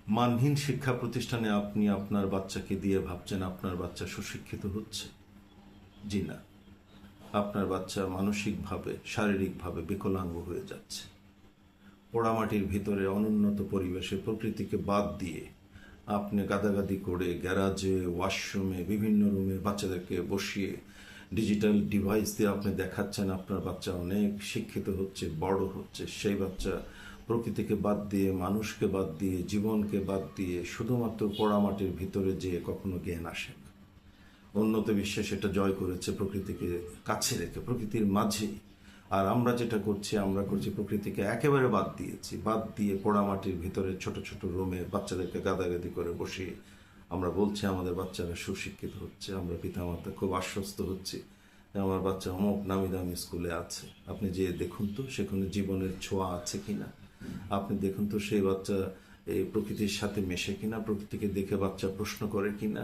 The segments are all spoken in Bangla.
মানহীন শিক্ষা প্রতিষ্ঠানে আপনি আপনার বাচ্চাকে দিয়ে ভাবছেন আপনার বাচ্চা সুশিক্ষিত হচ্ছে। জি না, আপনার বাচ্চা মানসিকভাবে শারীরিকভাবে বিকলাঙ্গ হয়ে যাচ্ছে। পোড়ামাটির ভিতরে অনুন্নত পরিবেশে প্রকৃতিকে বাদ দিয়ে আপনি গাদাগাদি করে গ্যারাজে, ওয়াশরুমে, বিভিন্ন রুমে বাচ্চাদেরকে বসিয়ে ডিজিটাল ডিভাইস দিয়ে আপনি দেখাচ্ছেন আপনার বাচ্চা অনেক শিক্ষিত হচ্ছে, বড় হচ্ছে। সেই বাচ্চা প্রকৃতিকে বাদ দিয়ে, মানুষকে বাদ দিয়ে, জীবনকে বাদ দিয়ে শুধুমাত্র পোড়ামাটির ভিতরে যেয়ে কখনো জ্ঞান আসে না। উন্নত বিশ্বে সেটা জয় করেছে প্রকৃতিকে কাছে রেখে, প্রকৃতির মাঝেই। আর আমরা যেটা করছি, আমরা করছি প্রকৃতিকে একেবারে বাদ দিয়েছি, বাদ দিয়ে পোড়ামাটির ভিতরে ছোট ছোট রুমে বাচ্চাদেরকে গাদাগাদি করে বসিয়ে আমরা বলছি আমাদের বাচ্চারা সুশিক্ষিত হচ্ছে। আমরা পিতামাতা খুব আশ্বস্ত হচ্ছি যে আমার বাচ্চা অমুক নামি দামি স্কুলে আছে। আপনি যে দেখুন তো সেখানে জীবনের ছোঁয়া আছে কিনা, আপনি দেখুন তো সেই বাচ্চা এই প্রকৃতির সাথে মেশে কিনা, প্রকৃতিকে দেখে বাচ্চা প্রশ্ন করে কিনা,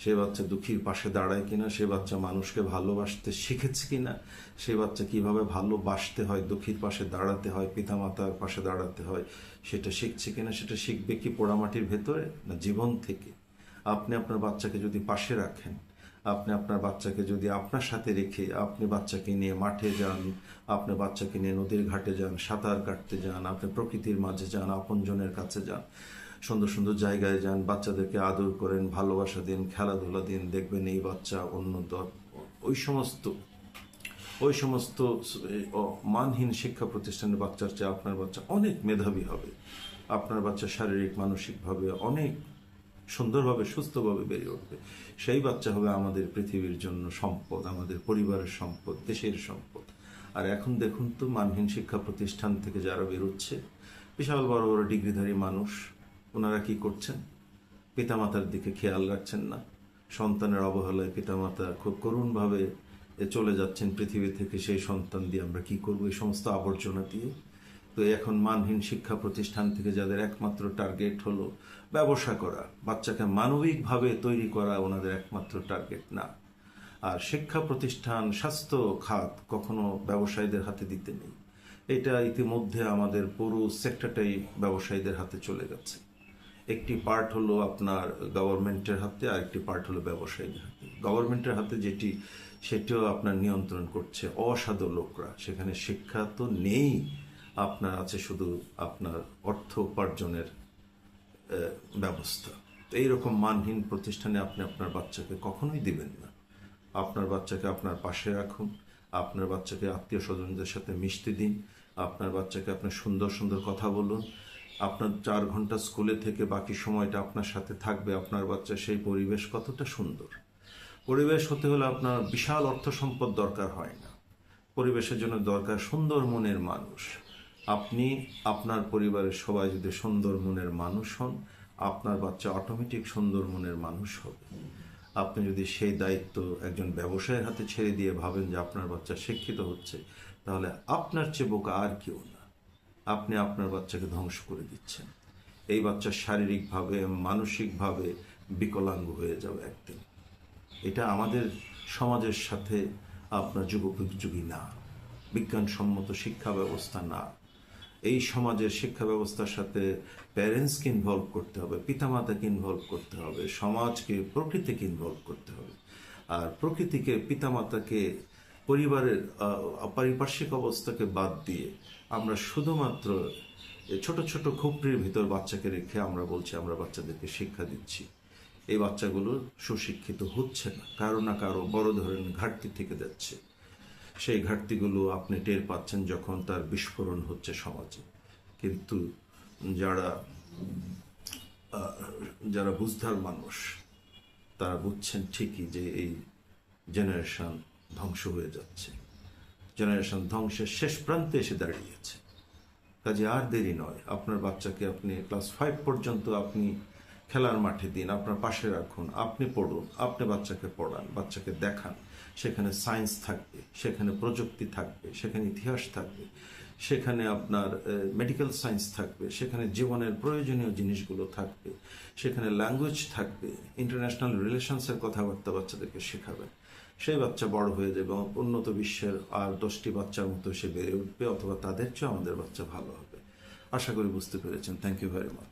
সে বাচ্চা দুঃখীর পাশে দাঁড়ায় কিনা, সে বাচ্চা মানুষকে ভালোবাসতে শিখেছে কিনা, সে বাচ্চা কিভাবে ভালোবাসতে হয়, দুঃখীর পাশে দাঁড়াতে হয়, পিতামাতার পাশে দাঁড়াতে হয়, সেটা শিখছে কিনা। সেটা শিখবে কি পোড়ামাটির ভেতরে, না জীবন থেকে? আপনি আপনার বাচ্চাকে যদি পাশে রাখেন, আপনি আপনার বাচ্চাকে যদি আপনার সাথে রেখে আপনি বাচ্চাকে নিয়ে মাঠে যান, আপনি বাচ্চাকে নিয়ে নদীর ঘাটে যান, সাঁতার কাটতে যান, আপনি প্রকৃতির মাঝে যান, আপনজনের কাছে যান, সুন্দর সুন্দর জায়গায় যান, বাচ্চাদেরকে আদর করেন, ভালোবাসা দিন, খেলাধুলা দিন, দেখবেন এই বাচ্চা অন্য ওই সমস্ত ওই সমস্ত মানহীন শিক্ষা প্রতিষ্ঠানের বাচ্চার চেয়ে আপনার বাচ্চা অনেক মেধাবী হবে। আপনার বাচ্চা শারীরিক মানসিকভাবে অনেক সুন্দরভাবে সুস্থভাবে বেড়ে উঠবে। সেই বাচ্চা হবে আমাদের পৃথিবীর জন্য সম্পদ, আমাদের পরিবারের সম্পদ, দেশের সম্পদ। আর এখন দেখুন তো মানহীন শিক্ষা প্রতিষ্ঠান থেকে যারা বেরোচ্ছে, বিশাল বড় বড় ডিগ্রিধারী মানুষ, ওনারা কি করছেন? পিতামাতার দিকে খেয়াল রাখছেন না। সন্তানের অবহেলায় পিতামাতা খুব করুণভাবে চলে যাচ্ছেন পৃথিবী থেকে। সেই সন্তান দিয়ে আমরা কি করবো? এই সমস্ত আবর্জনা দিয়ে। তো এখন মানহীন শিক্ষা প্রতিষ্ঠান থেকে যাদের একমাত্র টার্গেট হলো ব্যবসা করা, বাচ্চাকে মানবিকভাবে তৈরি করা ওনাদের একমাত্র টার্গেট না। আর শিক্ষা প্রতিষ্ঠান, স্বাস্থ্য খাত কখনো ব্যবসায়ীদের হাতে দিতে নেই। এটা ইতিমধ্যে আমাদের পুরো সেক্টরটাই ব্যবসায়ীদের হাতে চলে গেছে। একটি পার্ট হলো আপনার গভর্নমেন্টের হাতে, আর একটি পার্ট হলো ব্যবসায়ীদের হাতে। গভর্নমেন্টের হাতে যেটি, সেটিও আপনার নিয়ন্ত্রণ করছে অসাধু লোকরা। সেখানে শিক্ষা তো নেই, আপনার আছে শুধু আপনার অর্থ উপার্জনের ব্যবস্থা। তো এইরকম মানহীন প্রতিষ্ঠানে আপনি আপনার বাচ্চাকে কখনোই দিবেন না। আপনার বাচ্চাকে আপনার পাশে রাখুন, আপনার বাচ্চাকে আত্মীয় স্বজনদের সাথে মিশতে দিন, আপনার বাচ্চাকে আপনার সুন্দর সুন্দর কথা বলুন। আপনার 4 ঘন্টা স্কুলে থেকে বাকি সময়টা আপনার সাথে থাকবে আপনার বাচ্চা। সেই পরিবেশ কতটা সুন্দর! পরিবেশ হতে হলে আপনার বিশাল অর্থ সম্পদ দরকার হয় না। পরিবেশের জন্য দরকার সুন্দর মনের মানুষ। আপনি আপনার পরিবারের সবাই যদি সুন্দর মনের মানুষ হন, আপনার বাচ্চা অটোমেটিক সুন্দর মনের মানুষ হবে। আপনি যদি সেই দায়িত্ব একজন ব্যবসায়ীর হাতে ছেড়ে দিয়ে ভাবেন যে আপনার বাচ্চা শিক্ষিত হচ্ছে, তাহলে আপনার চেয়ে বোকা আর কেউ না। আপনি আপনার বাচ্চাকে ধ্বংস করে দিচ্ছেন। এই বাচ্চা শারীরিকভাবে, মানসিকভাবে বিকলাঙ্গ হয়ে যাবে একদিন। এটা আমাদের সমাজের সাথে আপনার যুগোপযোগী না, বিজ্ঞানসম্মত শিক্ষা ব্যবস্থা না। এই সমাজের শিক্ষা ব্যবস্থার সাথে প্যারেন্টসকে ইনভলভ করতে হবে, পিতামাতাকে ইনভলভ করতে হবে, সমাজকে, প্রকৃতিকে ইনভলভ করতে হবে। আর প্রকৃতিকে, পিতামাতাকে, পরিবারের পারিপার্শ্বিক অবস্থাকে বাদ দিয়ে আমরা শুধুমাত্র ছোট ছোট খুপড়ির ভিতর বাচ্চাকে রেখে আমরা বলছি আমরা বাচ্চাদেরকে শিক্ষা দিচ্ছি। এই বাচ্চাগুলো সুশিক্ষিত হচ্ছে না, কারো না কারো বড় ধরনের ঘাটতি থেকে যাচ্ছে। সেই ঘাটতিগুলো আপনি টের পাচ্ছেন যখন তার বিস্ফোরণ হচ্ছে সমাজে। কিন্তু যারা যারা বুঝদার মানুষ, তারা বুঝছেন ঠিকই যে এই জেনারেশন ধ্বংস হয়ে যাচ্ছে, জেনারেশন ধ্বংসের শেষ প্রান্তে এসে দাঁড়িয়েছে। কাজে আর দেরি নয়, আপনার বাচ্চাকে আপনি ক্লাস 5 পর্যন্ত আপনি খেলার মাঠে দিন, আপনার পাশে রাখুন, আপনি পড়ুন, আপনি বাচ্চাকে পড়ান, বাচ্চাকে দেখান। সেখানে সায়েন্স থাকবে, সেখানে প্রযুক্তি থাকবে, সেখানে ইতিহাস থাকবে, সেখানে আপনার মেডিকেল সায়েন্স থাকবে, সেখানে জীবনের প্রয়োজনীয় জিনিসগুলো থাকবে, সেখানে ল্যাঙ্গুয়েজ থাকবে, ইন্টারন্যাশনাল রিলেশনসের কথাবার্তা বাচ্চাদেরকে শেখাবেন। সেই বাচ্চা বড় হয়ে যাবে এবং উন্নত বিশ্বের আর 10টি বাচ্চার মতো সে বেড়ে উঠবে, অথবা তাদের চেয়ে আমাদের বাচ্চা ভালো হবে। আশা করি বুঝতে পেরেছেন। Thank you very much.